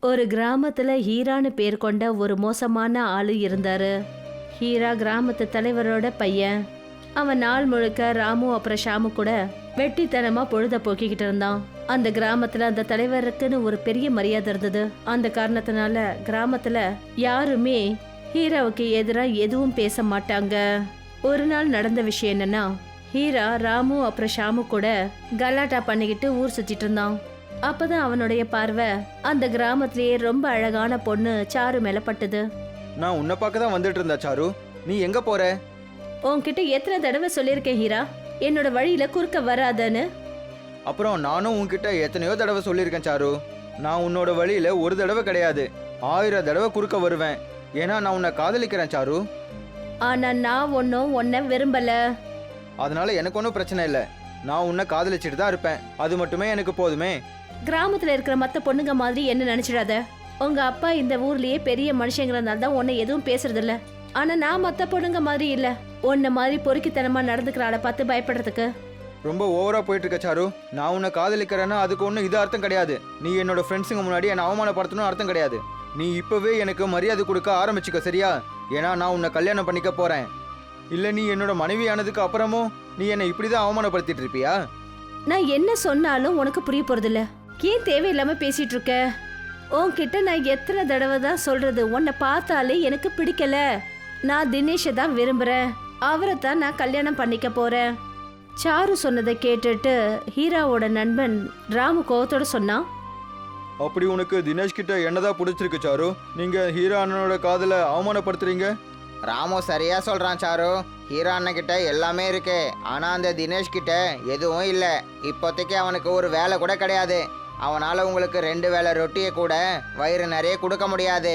ஒரு கிராமத்துல ஹீரான்னு பேர் கொண்ட ஒரு மோசமான ஆளு இருந்தாரு. ஹீரா கிராமத்து தலைவரோட பையன். அவன் நாள் முழுக்க ராமு அப்புறம் ஷாமு கூட வெட்டித்தனமா பொழுத போக்கிக்கிட்டு இருந்தான். அந்த கிராமத்துல அந்த தலைவருக்குன்னு ஒரு பெரிய மரியாதை இருந்தது. அந்த காரணத்தினால கிராமத்துல யாருமே ஹீராவுக்கு எதிரா எதுவும் பேச மாட்டாங்க. ஒரு நாள் நடந்த விஷயம் என்னன்னா, ஹீரா ராமு அப்புறம் ஷாமு கூட கலாட்டா பண்ணிக்கிட்டு ஊர் சுத்திட்டு இருந்தான். அப்பதான் அவனுடைய பார்வை அந்த கிராமத்திலேயே ரொம்ப அழகான பொண்ணு சாரு மேல பட்டது. நான் உன்னை பார்க்க தான் வந்துட்டு இருந்தா சாரு. நீ எங்க போற? உன்கிட்ட எத்தனை தடவை சொல்லியிருக்கேன் ஹீரா, என்னோட வழியில குறுக்க வராதன்னு. அப்புறம் நானும் உன்கிட்ட எத்தனையோ தடவை சொல்லியிருக்கேன் சாரு. நான் உன்னோட வழியில ஒரு தடவை கிடையாது, 1000 தடவை குறுக்க வருவேன். ஏன்னா நான் உன்னை காதலிக்கிறேன் சாரு. ஆனா நான் ஒன்னும் உன்னை விரும்பல. அதனால எனக்கு ஒன்றும் பிரச்சனை இல்லை. நான் உன்னை காதலிச்சுட்டு தான் இருப்பேன். அது மட்டுமே எனக்கு போதுமே. கிராமத்துல இருக்கிற மத்த பொண்ணுங்க மாதிரி என்ன நினைச்சிடாத. உங்க அப்பா இந்த ஊர்லயே பெரிய மனுஷங்கிறதுனால தான் உன்னை எதுவும் பேசுறது இல்ல. ஆனா நான் மத்த பொண்ணுங்க மாதிரி இல்ல. உன்ன மாதிரி பொறுக்கித்தனமா நடந்துக்கிற ஆளை பார்த்து பயப்படுறதுக்கு. ரொம்ப ஓவரா போயிட்டு இருக்க சாரு. நான் உன்னை காதலிக்கிறேன்னா அதுக்கு ஒன்றும் இது அர்த்தம் கிடையாது. நீ என்னோட ஃப்ரெண்ட்ஸுங்க முன்னாடி என்னை அவமானப்படுத்தணும் அர்த்தம் கிடையாது. நீ இப்பவே எனக்கு மரியாதை கொடுக்க ஆரம்பிச்சுக்க, சரியா? ஏன்னா நான் உன்னை கல்யாணம் பண்ணிக்க போறேன். இல்ல நீ என்னோட மனைவி ஆனதுக்கு அப்புறமும் நீ என்னை இப்படிதான் அவமானப்படுத்திட்டு இருப்பியா? நான் என்ன சொன்னாலும் உனக்கு புரிய போறதில்ல. ஏன் தேவையில்லாம பேசிட்டு இருக்க? உன்கிட்ட நான் எத்தனை தடவை தான் சொல்றது, உன்னை பார்த்தாலே எனக்கு பிடிக்கல. நான் தினேஷை தான் விரும்புறேன். அவரை தான் நான் கல்யாணம் பண்ணிக்க போறேன். சாரு சொன்னதை கேட்டுட்டு ஹீராவோட நண்பன் ராமு கோவத்தோட சொன்னான். அப்படி உனக்கு தினேஷ் கிட்ட என்னதான் பிடிச்சிருக்கு சாரு? நீங்க ஹீரா அண்ணனோட காதலை அவமானப்படுத்துறீங்க. ராமு சரியா சொல்றான் சாரு. ஹீரோ அண்ணன் கிட்ட எல்லாமே இருக்கு, ஆனா அந்த தினேஷ் கிட்ட எதுவும் இல்லை. இப்போதைக்கு அவனுக்கு ஒரு வேலை கூட கிடையாது. அவனால உங்களுக்கு 2 வேளை ரொட்டியை கூட வயிறு நிறைய கொடுக்க முடியாது.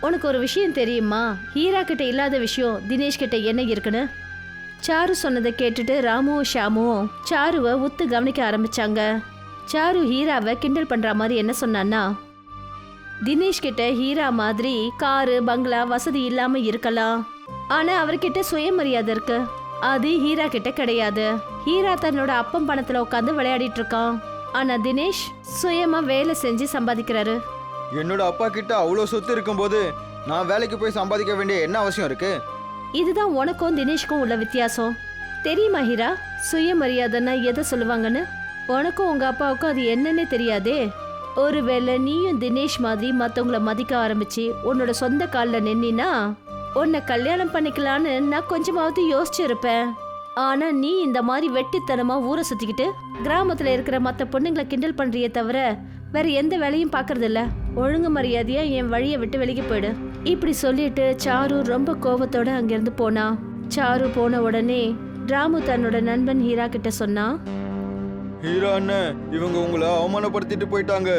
உனக்கு ஒரு விஷயம் தெரியுமா? ஹீரா கிட்ட இல்லாத விஷயம் தினேஷ் கிட்ட என்ன இருக்குன்னு. சாரு சொன்னதை கேட்டுட்டு ராமுவும் ஷாமுவும் சாருவை உத்து கவனிக்க ஆரம்பிச்சாங்க. சாரு ஹீராவை கிண்டல் பண்ற மாதிரி என்ன சொன்னான்னா, தினேஷ் கிட்ட ஹீரா மாதிரி காரு பங்களா வசதி இல்லாம இருக்கலாம், ஆனா அவர்கிட்ட சுயமரியாதை இருக்கு. அது ஹீரா கிட்ட கிடையாது. ஹீரா தன்னோட அப்பம் பணத்துல உட்காந்து விளையாடிட்டு இருக்கான். ஆனா தினேஷ் சுயமா வேலை செஞ்சு சம்பாதிக்கிறாரு. என்னோட அப்பா கிட்ட அவ்வளோ சொத்து இருக்கும்போது நான் வேலைக்கு போய் சம்பாதிக்க வேண்டிய என்ன அவசியம் இருக்கு? இதுதான் உனக்கும் தினேஷ்க்கும் உள்ள வித்தியாசம். தெரியுமா ஹீரா, சுயமரியாதைன்னா எதை சொல்லுவாங்கன்னு? உனக்கும் உங்க அப்பாவுக்கும் அது என்னன்னே தெரியாதே. ஒருவேளை நீயும் தினேஷ் மாதிரி மத்தவங்கள மதிக்க ஆரம்பிச்சு உன்னோட சொந்த காலில் நின்னா உன்னை கல்யாணம் பண்ணிக்கலான்னு நான் கொஞ்சமாவது யோசிச்சிருப்பேன். ஆனா நீ இந்த மாதிரி வெட்டித்தனமா ஊரை சுத்திக்கிட்டு கிராமத்துல இருக்கிற மத்த பொண்ணுங்களை கிண்டல் பண்றியே தவிர வேற எந்த வேலையும் பாக்குறது இல்ல. ஒழுங்கு மரியாதையா என் வழியை விட்டு வெளியே போயிடு. இப்படி சொல்லிட்டு சாரு ரொம்ப கோபத்தோட அங்கிருந்து போனா. சாரு போன உடனே ராமு தன்னோட நண்பன் ஹீரா கிட்ட சொன்னா, ஹீரா அண்ணன் இவங்க உங்களை அவமானப்படுத்திட்டு போயிட்டாங்க.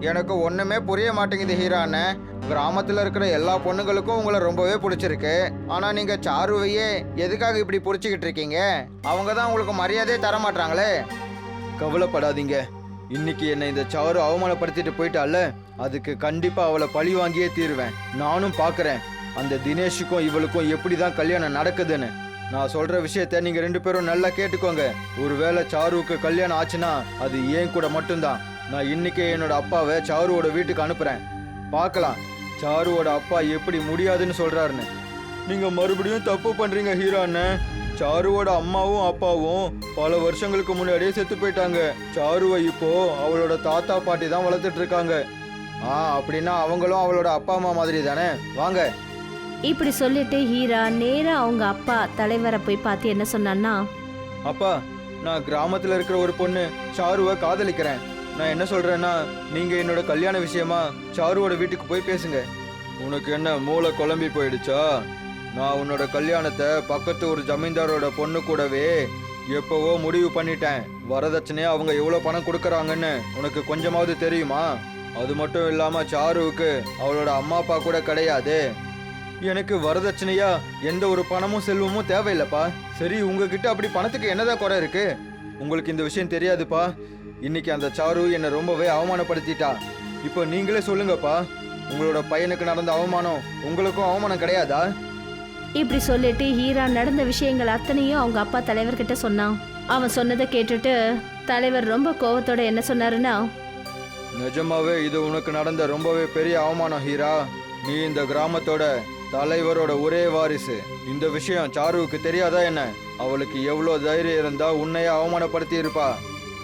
எனக்கு ஒண்ணுமே புரிய மாட்டேங்குது ஹீரோ அண்ணன். கிராமத்துல இருக்கிற எல்லா பொண்ணுங்களுக்கும் உங்களை ரொம்பவே பிடிச்சிருக்கு, ஆனா நீங்க சாருவையே எதுக்காக இப்படி பிடிச்சிக்கிட்டு இருக்கீங்க? அவங்க தான் உங்களுக்கு மரியாதையே தர மாட்டாங்களே. கவலைப்படாதீங்க. இன்னைக்கு என்னை இந்த சாரு அவமானப்படுத்திட்டு போயிட்டால, அதுக்கு கண்டிப்பா அவளை பழி வாங்கியே தீருவேன். நானும் பாக்குறேன் அந்த தினேஷுக்கும் இவளுக்கும் எப்படிதான் கல்யாணம் நடக்குதுன்னு. நான் சொல்ற விஷயத்த நீங்க 2 பேரும் நல்லா கேட்டுக்கோங்க. ஒருவேளை சாருவுக்கு கல்யாணம் ஆச்சுன்னா அது ஏன் கூட மட்டும்தான். நான் இன்னைக்கே என்னோட அப்பாவை சாருவோட வீட்டுக்கு அனுப்புறேன். பார்க்கலாம் சாருவோட அப்பா எப்படி முடியாதுன்னு சொல்றாருன்னு. நீங்க மறுபடியும் தப்பு பண்றீங்க ஹீரோ அண்ணன். சாருவோட அம்மாவும் அப்பாவும் பல வருஷங்களுக்கு முன்னாடியே செத்து போயிட்டாங்க. சாருவை இப்போ அவளோட தாத்தா பாட்டி தான் வளர்த்துட்டு இருக்காங்க. அப்படின்னா அவங்களும் அவளோட அப்பா அம்மா மாதிரி தானே. வாங்க. இப்படி சொல்லிட்டு ஹீரா நேரா அவங்க அப்பா தலைவரை போய் பார்த்து என்ன சொன்னான்னா, அப்பா, நான் கிராமத்துல இருக்கிற ஒரு பொண்ணு சாருவை காதலிக்கிறேன். நான் என்ன சொல்றேன்னா, நீங்க என்னோட கல்யாண விஷயமா சாருவோட வீட்டுக்கு போய் பேசுங்க. உனக்கு என்ன மூளை குழம்பி போயிடுச்சா? நான் உன்னோட கல்யாணத்தை பக்கத்து ஒரு ஜமீன்தாரோட பொண்ணு கூடவே எப்பவோ முடிவு பண்ணிட்டேன். வரதட்சணையா அவங்க எவ்வளவு பணம் கொடுக்கறாங்கன்னு உனக்கு கொஞ்சமாவது தெரியுமா? அது மட்டும் இல்லாம சாருவுக்கு அவளோட அம்மா அப்பா கூட கிடையாது. எனக்கு வரதட்சணையா எந்த ஒரு பணமும் செல்வமும் தேவையில்லைப்பா. சரி, உங்ககிட்ட அப்படி பணத்துக்கு என்னதான் குறை இருக்கு? உங்களுக்கு இந்த விஷயம் தெரியாதுப்பா. இன்னைக்கு அந்த சாரு என்னை ரொம்பவே அவமானப்படுத்திட்டா. இப்போ நீங்களே சொல்லுங்கப்பா, உங்களோட பையனுக்கு நடந்த அவமானம் உங்களுக்கும் அவமானம் கிடையாதா? இப்படி சொல்லிட்டு ஹீரா நடந்த விஷயங்கள் அத்தனையும் அவங்க அப்பா தலைவர்கிட்ட சொன்னான். அவன் சொன்னதை கேட்டுட்டு தலைவர் ரொம்ப கோவத்தோட என்ன சொன்னாருன்னா, நிஜமாவே இது உனக்கு நடந்த ரொம்பவே பெரிய அவமானம் ஹீரா. நீ இந்த கிராமத்தோட தலைவரோட ஒரே வாரிசு. இந்த விஷயம் சாருவுக்கு தெரியாதா என்ன? அவளுக்கு எவ்வளோ தைரியம் இருந்தா உன்னையே அவமானப்படுத்தி இருப்பா.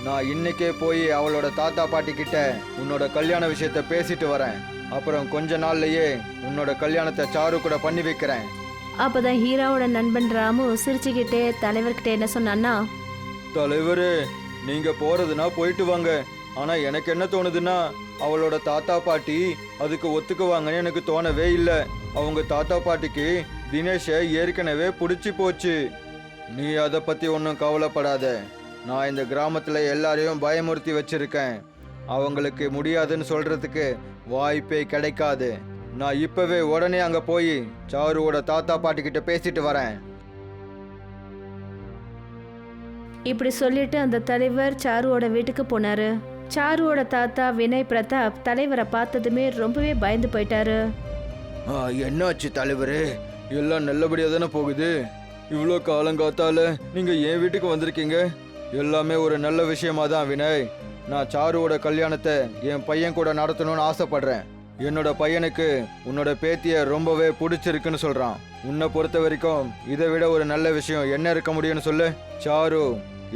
நான் இன்னைக்கே போய் அவளோட தாத்தா பாட்டி கிட்ட உன்னோட கல்யாண விஷயத்த பேசிட்டு வரேன். அப்புறம் கொஞ்ச நாள்லயே உன்னோட கல்யாணத்தை சாரு கூட பண்ணி வைக்கிறேன். அப்பதான் ஹீராவோட நண்பன் ராமு சிரிச்சுக்கிட்டே தலைவர்கிட்ட என்ன சொன்னான்னா, தலைவரே, நீங்க போறதுன்னா போயிட்டு வாங்க. ஆனா எனக்கு என்ன தோணுதுன்னா, அவளோட தாத்தா பாட்டி அதுக்கு ஒத்துக்குவாங்கன்னு எனக்கு தோணவே இல்லை. அவங்க தாத்தா பாட்டிக்கு தினேஷை ஏற்கனவே பிடிச்சி போச்சு. நீ அதை பத்தி ஒன்றும் கவலைப்படாத. நான் இந்த கிராமத்துல எல்லாரையும் பயமுறுத்தி வச்சிருக்கேன். அவங்களுக்கு முடியாதுன்னு சொல்றதுக்கு வாய்ப்பே கிடைக்காது. நான் இப்பவே உடனே அங்க போய் சாருவோட தாத்தா பாட்டி கிட்ட பேசிட்டு வரேன். இப்படி சொல்லிட்டு அந்த தலைவர் சாருவோட வீட்டுக்கு போனாரு. சாருவோட தாத்தா வினய் பிரதாப் தலைவரை பார்த்ததுமே ரொம்பவே பயந்து போயிட்டாரு. என்னாச்சு தலைவரே? எல்லாம் நல்லபடியா தானே போகுது? இவ்வளோ காலங்காத்தால நீங்க என் வீட்டுக்கு வந்திருக்கீங்க. எல்லாமே ஒரு நல்ல விஷயமா தான் வினய். நான் சாருவோட கல்யாணத்தை என் பையன் கூட நடத்தணும்னு ஆசைப்படுறேன். என்னோட பையனுக்கு உன்னோட பேத்திய ரொம்பவே பிடிச்சிருக்குன்னு சொல்றான். உன்னை பொறுத்த வரைக்கும் இதை விட ஒரு நல்ல விஷயம் என்ன இருக்க முடியும்னு சொல்லு. சாரு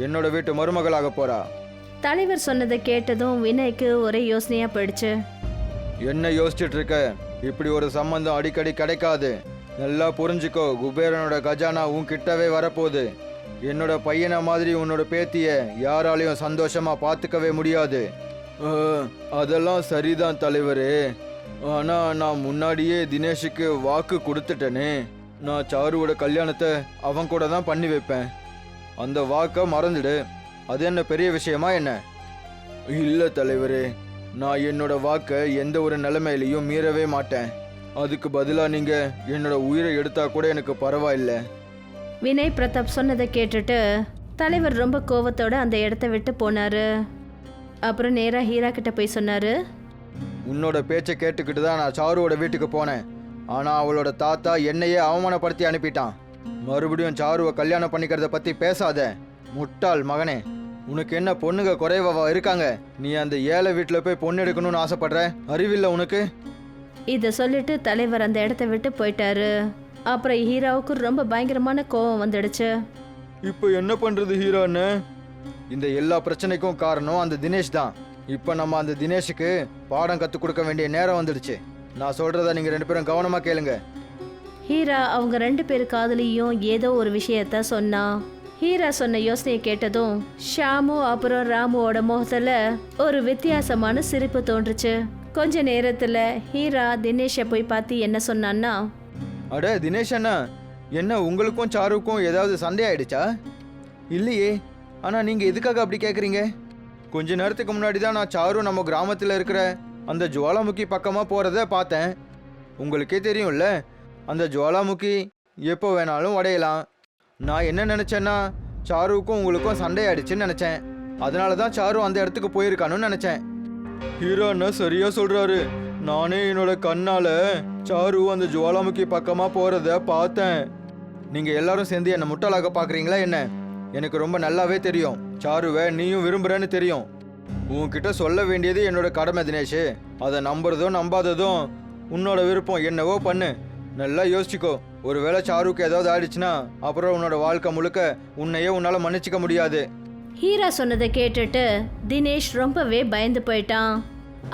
என்னோட வீட்டு மருமகளாக போறா. தலைவர் சொன்னதை கேட்டதும் வினய்க்கு ஒரே யோசனையா போயிடுச்சு. என்ன யோசிச்சுட்டு இருக்க? இப்படி ஒரு சம்பந்தம் அடிக்கடி கிடைக்காது. நல்லா புரிஞ்சுக்கோ, குபேரனோட கஜானா உன் கிட்டவே வரப்போகுது. என்னோட பையனை மாதிரி உன்னோட பேத்திய யாராலையும் சந்தோஷமா பார்த்துக்கவே முடியாது. அதெல்லாம் சரிதான் தலைவரே. ஆனா நான் முன்னாடியே தினேஷுக்கு வாக்கு கொடுத்துட்டேனே. நான் சாருவோட கல்யாணத்தை அவன் கூட தான் பண்ணி வைப்பேன். அந்த வாக்கை மறந்துடு. அது என்ன பெரிய விஷயமா என்ன? இல்லை தலைவரே, நான் என்னோட வாக்கை எந்த ஒரு நிலைமையிலையும் மீறவே மாட்டேன். அதுக்கு பதிலாக நீங்கள் என்னோட உயிரை எடுத்தா கூட எனக்கு பரவாயில்லை. வினய் பிரதாப் சொன்னதை கேட்டுட்டு தலைவர் ரொம்ப கோவத்தோட அந்த இடத்த விட்டு போனாரு. அப்புறம் நேராக ஹீரா கிட்ட போய் சொன்னாரு, உன்னோட பேச்சை கேட்டுக்கிட்டு தான் நான் சாருவோட வீட்டுக்கு போனேன். ஆனால் அவளோட தாத்தா என்னையே அவமானப்படுத்தி அனுப்பிட்டான். மறுபடியும் சாருவை கல்யாணம் பண்ணிக்கிறத பற்றி பேசாத முட்டாள் மகனே. உனக்கு என்ன பொண்ணுங்க குறைவா இருக்காங்க? நீ அந்த ஏழை வீட்டில் போய் பொண்ணு எடுக்கணும்னு ஆசைப்படுற? அறிவில்லை உனக்கு? இதை சொல்லிட்டு தலைவர் அந்த இடத்த விட்டு போயிட்டாரு. அப்புறம் ஹீராவுக்கு ரொம்ப பயங்கரமான கோவம் வந்துடுச்சு. இப்போ என்ன பண்றது ஹீரான்னு? இந்த எல்லா பிரச்சனைக்கும் காரணம் அந்த தினேஷ் தான். இப்போ நம்ம அந்த தினேஷுக்கு பாடம் கற்றுக் கொடுக்க வேண்டிய நேரம் வந்துடுச்சு. நான் சொல்றத நீங்க 2 பேரும் கவனமா கேளுங்க. ஹீரா அவங்க 2 பேர் காதலியும் ஏதோ ஒரு விஷயத்த சொன்னா. ஹீரா சொன்ன யோசனையை கேட்டதும் ஷாமு அப்புறம் ராமுவோட முகத்துல ஒரு வித்தியாசமான சிரிப்பு தோன்றுச்சு. கொஞ்ச நேரத்துல ஹீரா தினேஷை போய் பார்த்து என்ன சொன்னான்னா, அட தினேஷ் அண்ணா, என்ன உங்களுக்கும் சாருக்கும் ஏதாவது சண்டை ஆயிடுச்சா? இல்லையே. ஆனா நீங்க எதுக்காக அப்படி கேட்குறீங்க? கொஞ்ச நேரத்துக்கு முன்னாடி தான் நான் சாரு நம்ம கிராமத்தில் இருக்கிற அந்த ஜுவாலாமுக்கி பக்கமா போறத பார்த்தேன். உங்களுக்கே தெரியும்ல, அந்த ஜுவாலாமுக்கி எப்போ வேணாலும் உடையலாம். நான் என்ன நினைச்சேன்னா, சாருவுக்கும் உங்களுக்கும் சண்டை ஆயிடுச்சுன்னு நினைச்சேன். அதனால தான் சாரு அந்த இடத்துக்கு போயிருக்கானுன்னு நினைச்சேன். ஹீரோ அண்ணா சரியா சொல்றாரு. நானே என்னோட கண்ணால சாரு அந்த ஜுவாலாமுக்கி பக்கமா போறத பார்த்தேன். நீங்க எல்லாரும் சேர்ந்து என்ன முட்டாளாக பாக்குறீங்களா என்ன? எனக்கு ரொம்ப நல்லாவே தெரியும் சாருவை நீயும் விரும்புறேன்னு தெரியும். உன்கிட்ட சொல்ல வேண்டியது என்னோட கடமை தினேஷ். அதை நம்புறதும் நம்பாததும் உன்னோட விருப்பம். என்னவோ பண்ணு. நல்லா யோசிச்சுக்கோ. ஒருவேளை சாருக்கு ஏதாவது ஆயிடுச்சுன்னா அப்புறம் உன்னோட வாழ்க்கை முழுக்க உன்னையே உன்னால மன்னிச்சிக்க முடியாது. ஹீரா சொன்னதை கேட்டுட்டு தினேஷ் ரொம்பவே பயந்து போயிட்டான்.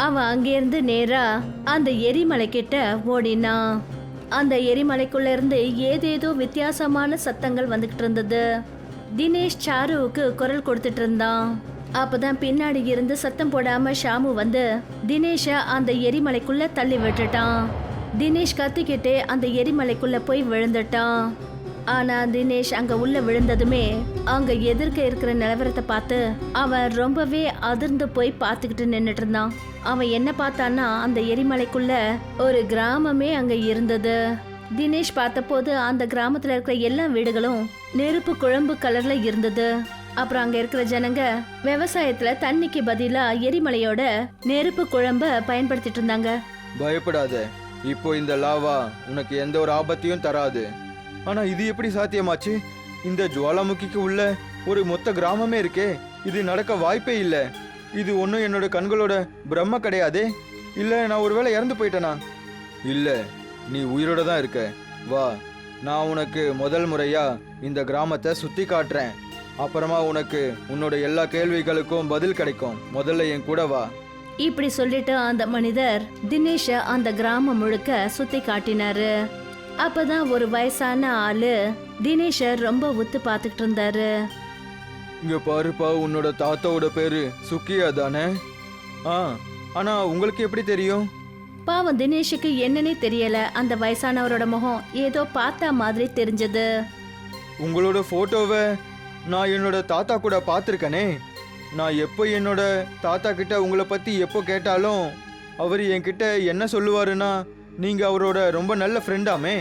அவன் அங்கேருந்து நேரா அந்த எரிமலை கிட்ட ஓடினான். அந்த எரிமலைக்குள்ள இருந்து ஏதேதோ வித்தியாசமான சத்தங்கள் வந்துகிட்டு இருந்தது. தினேஷ் சாருவுக்கு குரல் கொடுத்துட்டு இருந்தான். அப்பதான் பின்னாடி இருந்து சத்தம் போடாம ஷாமு வந்து தினேஷ அந்த எரிமலைக்குள்ள தள்ளி விட்டுட்டான். தினேஷ் கத்திக்கிட்டே அந்த எரிமலைக்குள்ள போய் விழுந்துட்டான். ஆனா தினேஷ் அங்க உள்ள விழுந்ததுமே அங்க எதிர்க்க இருக்கிற நிலவரத்தை பார்த்து அவன் ரொம்பவே அதிர்ந்து போய் பார்த்துக்கிட்டு நின்னுட்டு இருந்தான். அவன் என்ன பார்த்தான்னா, அந்த எரிமலைக்குள்ள ஒரு கிராமமே அங்க இருந்தது. தினேஷ் பார்த்தபோது அந்த கிராமத்துல இருக்கிற எல்லா வீடுகளும் நெருப்பு குழம்பு கலர்ல இருந்தது. அப்புறம் அங்க இருக்கிற ஜனங்க விவசாயத்துல தண்ணிக்கு பதிலா எரிமலையோட நெருப்பு குழம்ப பயன்படுத்திட்டு இருந்தாங்க. பயப்படாத, இப்போ இந்த லாவா உனக்கு எந்த ஒரு ஆபத்தையும் தராது. ஆனா இது எப்படி சாத்தியமாச்சு? இந்த ஜுவாலாமுக்கிக்கு உள்ள ஒரு மொத்த கிராமமே இருக்கே. இது நடக்க வாய்ப்பே இல்லை. இது ஒன்றும் என்னோட கண்களோட பிரம்ம கிடையாதே. இல்லை நான் ஒருவேளை இறந்து போயிட்டேனா? இல்லை, நீ உயிரோட தான் இருக்க. வா, நான் உனக்கு முதல் முறையா இந்த கிராமத்தை சுத்தி காட்டுறேன். அப்புறமா உனக்கு உன்னோட எல்லா கேள்விகளுக்கும் பதில் கிடைக்கும். முதல்ல என் கூட வா. இப்படி சொல்லிட்டு அந்த மனிதர் தினேஷ அந்த கிராமம் முழுக்க சுத்தி காட்டினாரு. அப்பதான் ஒரு வயசான ஆளு தினேஷ ரொம்ப உத்து பார்த்துக்கிட்டு இருந்தாரு. இங்க பாருப்பா, உன்னோட தாத்தாவோட பேரு சுக்கியா தானே? ஆனா உங்களுக்கு எப்படி தெரியும்? பாவம் தினேஷுக்கு என்னன்னே தெரியல. அந்த வயசானவரோட முகம் ஏதோ பார்த்தா மாதிரி தெரிஞ்சது. உங்களோட போட்டோவை நான் என்னோட தாத்தா கூட பார்த்துருக்கனே. நான் எப்போ என்னோட தாத்தா கிட்ட உங்களை பற்றி எப்போ கேட்டாலும் அவர் என்கிட்ட என்ன சொல்லுவாருன்னா, நீங்கள் அவரோட ரொம்ப நல்ல ஃப்ரெண்டாமே.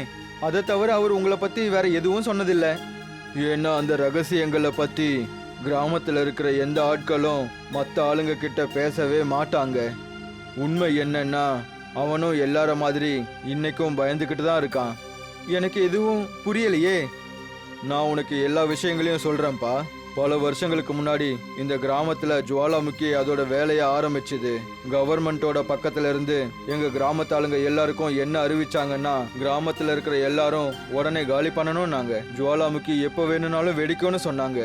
அதை தவிர அவர் உங்களை பற்றி வேற எதுவும் சொன்னதில்லை. ஏன்னா அந்த ரகசியங்களை பற்றி கிராமத்தில் இருக்கிற எந்த ஆட்களும் மற்ற ஆளுங்க கிட்ட பேசவே மாட்டாங்க. உண்மை என்னன்னா, அவனும் எல்லார மாதிரி இன்னைக்கும் பயந்துக்கிட்டு தான் இருக்கான். எனக்கு எதுவும் புரியலையே. நான் உனக்கு எல்லா விஷயங்களையும் சொல்கிறேன்ப்பா. பல வருஷங்களுக்கு முன்னாடி இந்த கிராமத்தில் ஜுவாலாமுக்கி அதோட வேலையை ஆரம்பிச்சுது. கவர்மெண்ட்டோட பக்கத்துல இருந்து எங்கள் கிராமத்தாளுங்க எல்லாருக்கும் என்ன அறிவிச்சாங்கன்னா, கிராமத்தில் இருக்கிற எல்லாரும் உடனே காலி பண்ணணும். நாங்கள் ஜுவாலாமுக்கி எப்போ வேணும்னாலும் வெடிக்கும்னு சொன்னாங்க.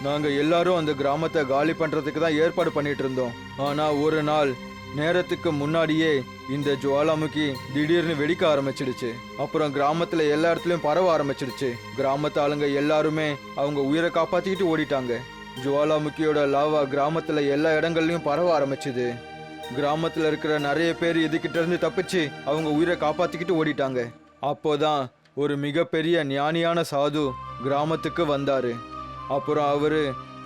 நாங்கள் எல்லாரும் அந்த கிராமத்தை காலி பண்ணுறதுக்கு தான் ஏற்பாடு பண்ணிட்டு இருந்தோம். ஆனால் ஒரு நாள் நேரத்துக்கு முன்னாடியே இந்த ஜுவாலாமுக்கி திடீர்னு வெடிக்க ஆரம்பிச்சிடுச்சு. அப்புறம் கிராமத்துல எல்லா இடத்துலயும் பரவ ஆரம்பிச்சிடுச்சு. கிராமத்து ஆளுங்க எல்லாருமே அவங்க உயிரை காப்பாத்திக்கிட்டு ஓடிட்டாங்க. ஜுவாலாமுக்கியோட லாவா கிராமத்துல எல்லா இடங்கள்லயும் பரவ ஆரம்பிச்சுது. கிராமத்துல இருக்கிற நிறைய பேர் இதுகிட்ட இருந்து தப்பிச்சு அவங்க உயிரை காப்பாத்திக்கிட்டு ஓடிட்டாங்க. அப்போதான் ஒரு மிகப்பெரிய ஞானியான சாது கிராமத்துக்கு வந்தாரு. அப்புறம்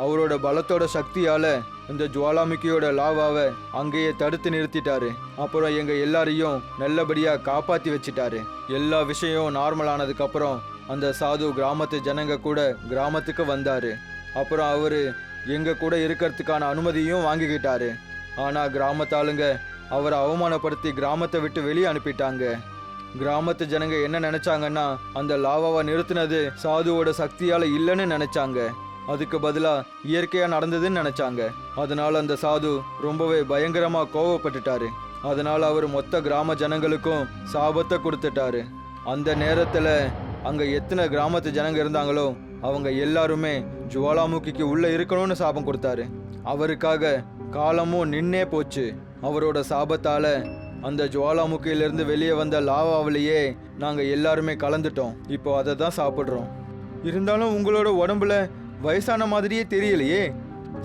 அவரோட பலத்தோட சக்தியால இந்த ஜுவாலாமுக்கியோட லாவாவை அங்கேயே தடுத்து நிறுத்திட்டாரு. அப்புறம் எங்க எல்லாரையும் நல்லபடியா காப்பாத்தி வச்சிட்டாரு. எல்லா விஷயம் நார்மல் ஆனதுக்கு அப்புறம் அந்த சாது கிராமத்து ஜனங்க கூட கிராமத்துக்கு வந்தாரு. அப்புறம் எங்க கூட இருக்கிறதுக்கான அனுமதியும் வாங்கிக்கிட்டாரு. ஆனா கிராமத்தாளுங்க அவரை அவமானப்படுத்தி கிராமத்தை விட்டு வெளியே அனுப்பிட்டாங்க. கிராமத்து ஜனங்க என்ன நினைச்சாங்கன்னா, அந்த லாவாவை நிறுத்தினது சாதுவோட சக்தியால இல்லைன்னு நினைச்சாங்க. அதுக்கு பதிலா இயற்கையா நடந்ததுன்னு நினைச்சாங்க. அதனால அந்த சாது ரொம்பவே பயங்கரமா கோவப்பட்டுட்டாரு. அதனால அவர் மொத்த கிராம ஜனங்களுக்கும் சாபத்தை கொடுத்துட்டாரு. அந்த நேரத்துல அங்க எத்தனை கிராமத்து ஜனங்க இருந்தாங்களோ அவங்க எல்லாருமே ஜுவாலாமுக்கிக்கு உள்ள இருக்கணும்னு சாபம் கொடுத்தாரு. அவருக்காக காலமும் நின்னே போச்சு. அவரோட சாபத்தால அந்த ஜுவாலாமுக்கியிலிருந்து வெளியே வந்த லாவாவிலேயே நாங்க எல்லாருமே கலந்துட்டோம். இப்போ அதை தான் சாப்பிட்றோம். இருந்தாலும் உங்களோட உடம்புல வயசான மாதிரியே தெரியலையே.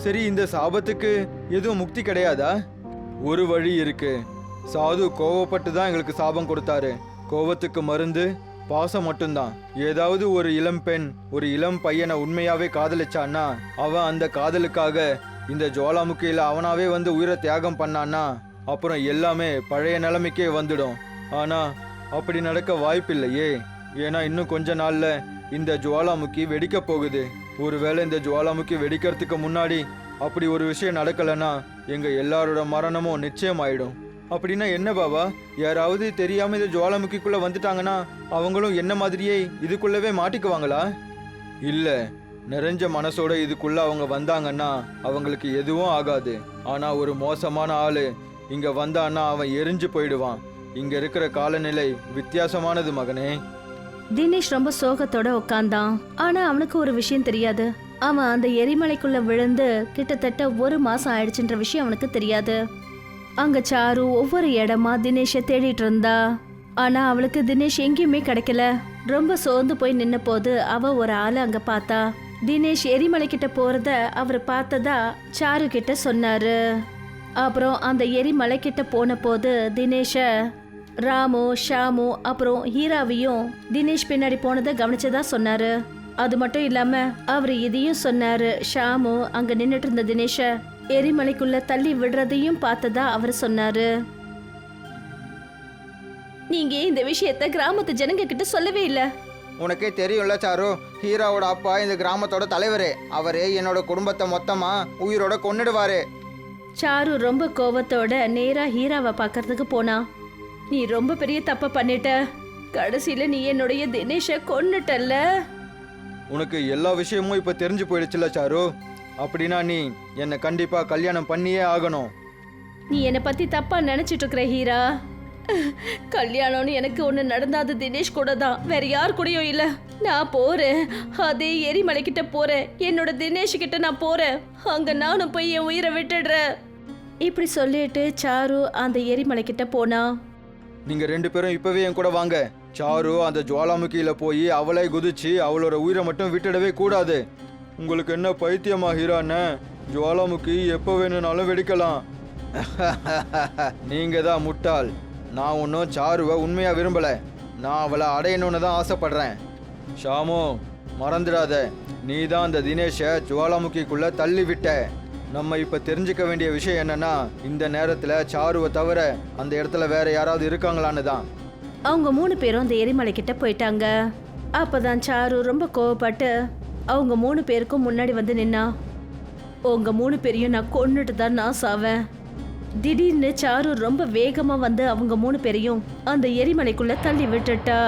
சரி, இந்த சாபத்துக்கு எதுவும் முக்தி கிடையாதா? ஒரு வழி இருக்கு. சாது கோவப்பட்டு தான் எங்களுக்கு சாபம் கொடுத்தாரு. கோவத்துக்கு மருந்து பாசம் மட்டும்தான். ஏதாவது ஒரு இளம் பெண் ஒரு இளம் பையனை உண்மையாவே காதலிச்சான்னா, அவன் அந்த காதலுக்காக இந்த ஜுவாலாமுக்கியில அவனாவே வந்து உயிரை தியாகம் பண்ணான்னா, அப்புறம் எல்லாமே பழைய நிலைமைக்கே வந்துடும். ஆனா அப்படி நடக்க வாய்ப்பில்லையே. ஏன்னா இன்னும் கொஞ்ச நாள்ல இந்த ஜுவாலாமுக்கி வெடிக்க போகுது. ஒருவேளை இந்த ஜுவாலாமுக்கி வெடிக்கிறதுக்கு முன்னாடி அப்படி ஒரு விஷயம் நடக்கலைன்னா எங்க எல்லாரோட மரணமும் நிச்சயம் ஆயிடும். அப்படின்னா என்ன பாபா, யாராவது தெரியாம இந்த ஜுவாலாமுக்கிக்குள்ள வந்துட்டாங்கன்னா அவங்களும் என்ன மாதிரியே இதுக்குள்ளவே மாட்டிக்குவாங்களா? இல்ல, நிறைஞ்ச மனசோட இதுக்குள்ள அவங்க வந்தாங்கன்னா அவங்களுக்கு எதுவும் ஆகாது. ஆனா ஒரு மோசமான ஆளு இங்க வந்தான்னா அவன் எரிஞ்சு போயிடுவான். இங்க இருக்கிற காலநிலை வித்தியாசமானது மகனே. தினேஷ் ரொம்ப சோகத்தோட உட்கார்ந்தான். ஆனா அவனுக்கு ஒரு விஷயம் தெரியாது. அவன் அந்த எரிமலைக்குள்ள விழுந்து கிட்டத்தட்ட 1 மாசம் ஆயிடுச்சுன்ற விஷயம் அவனுக்கு தெரியாது. அங்க சாரு ஒவ்வொரு இடமா தினேஷை தேடிட்டு இருந்தா. ஆனா அவளுக்கு தினேஷ் எங்கேயுமே கிடைக்கல. ரொம்ப சோர்ந்து போய் நின்ன போது அவ ஒரு ஆளை அங்க பார்த்தா. தினேஷ் எரிமலை கிட்ட போறத அவர் பார்த்ததா சாரு கிட்ட சொன்னாரு. அப்புறம் அந்த எரிமலை கிட்ட போன போது தினேஷ ராமு, ஷாமு அப்புறம் ஹீராவையும் தினேஷ் பின்னாடி போனதை கவனிச்சதா சொன்னாரு. அது மட்டும் இல்லாம அவர் இதையும் சொன்னாரு, ஷாமு அங்க நின்னுட்டு இருந்த தினேஷ எரிமலைக்குள்ள தள்ளி விடுறதையும் பார்த்ததா அவர் சொன்னாரு. நீங்க இந்த விஷயத்த கிராமத்து ஜனங்க கிட்ட சொல்லவே இல்ல. உனக்கே தெரியும்ல சாரு, ஹீராவோட அப்பா இந்த கிராமத்தோட தலைவர். அவரு என்னோட குடும்பத்தை மொத்தமா உயிரோட கொன்னுடுவாரு. சாரு ரொம்ப கோவத்தோட நேரா ஹீராவை பார்க்கறதுக்கு போனா. நீ ரொம்ப பெரிய தப்ப பண்ணிட்ட. கடைசியில நீ என்னுடைய தினேஷ கொன்னுட்டல்ல. உனக்கு எல்லா விஷயமும் இப்ப தெரிஞ்சு போயிடுச்சுல சாரு. அப்படின்னா நீ என்னை கண்டிப்பா கல்யாணம் பண்ணியே ஆகணும். நீ என்னை பத்தி தப்பா நினைச்சிட்டு இருக்கிற ஹீரா. கல்யாணம்னு எனக்கு ஒன்று நடந்தாது தினேஷ் கூட தான், வேற யார் கூடயும் இல்லை. நான் போறேன், அதே எரிமலை கிட்ட போறேன், என்னோட தினேஷ் கிட்ட நான் போறேன், அங்க நானும் போய் என் உயிரை விட்டுடுறேன். இப்படி சொல்லிட்டு சாரு அந்த எரிமலை கிட்ட போனா. நீங்க 2 பேரும் இப்பவே என் கூட வாங்க. சாரு அந்த ஜுவாலாமுகியில போய் அவளை குதிச்சு அவளோட உயிரை மட்டும் விட்டுடவே கூடாது. உங்களுக்கு என்ன பைத்தியமா ஹீரான்னு? ஜுவாலாமுகி எப்போ வேணும்னாலும் வெடிக்கலாம். நீங்க தான் முட்டாள். நான் ஒன்றும் சாருவை உண்மையா விரும்பல. நான் அவளை அடையணும்னு தான் ஆசைப்படுறேன். ஷாமு, மறந்துடாத, நீ தான் அந்த தினேஷை ஜுவாலாமுகிக்குள்ள தள்ளி விட்ட. நம்ம இப்ப தெரிஞ்சுக்க வேண்டிய விஷயம் என்னன்னா, இந்த நேரத்துல சாருவை தவிர அந்த இடத்துல வேற யாராவது இருக்காங்களான்னு தான். அவங்க 3 பேரும் அந்த எரிமலை கிட்ட போயிட்டாங்க. அப்பதான் சாரு ரொம்ப கோவப்பட்டு அவங்க 3 பேருக்கும் முன்னாடி வந்து நின்னா. உங்க 3 பேரையும் நான் கொன்னுட்டு தான் நான் சாவேன். திடீர்னு சாரு ரொம்ப வேகமா வந்து அவங்க 3 பேரையும் அந்த எரிமலைக்குள்ள தள்ளி விட்டுட்டா.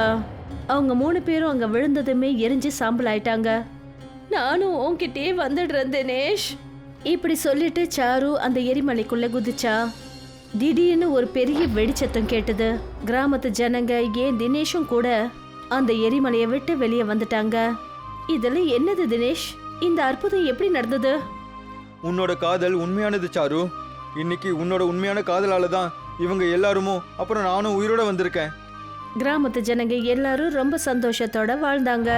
அவங்க 3 பேரும் அங்க விழுந்ததுமே எரிஞ்சு சாம்பல் ஆயிட்டாங்க. நானும் உன்கிட்டே வந்துடுறேன் தினேஷ். இப்படி சொல்லிட்டு சாரு அந்த எரிமலைக்குள்ள குதிச்சா. திடீர்னு ஒரு பெரிய வெடிச்சத்தம் கேட்டது. கிராமத்து ஜனங்க ஏன் தினேஷும் கூட அந்த எரிமலையை விட்டு வெளியே வந்துட்டாங்க. இதெல்லாம் என்னது தினேஷ்? இந்த அற்புதம் எப்படி நடந்தது? உன்னோட காதல் உண்மையானது சாரு. இன்னைக்கு உன்னோட உண்மையான காதலால தான் இவங்க எல்லாருமோ அப்புறம் நானும் உயிரோட வந்திருக்கேன். கிராமத்து ஜனங்க எல்லாரும் ரொம்ப சந்தோஷத்தோட வாழ்ந்தாங்க.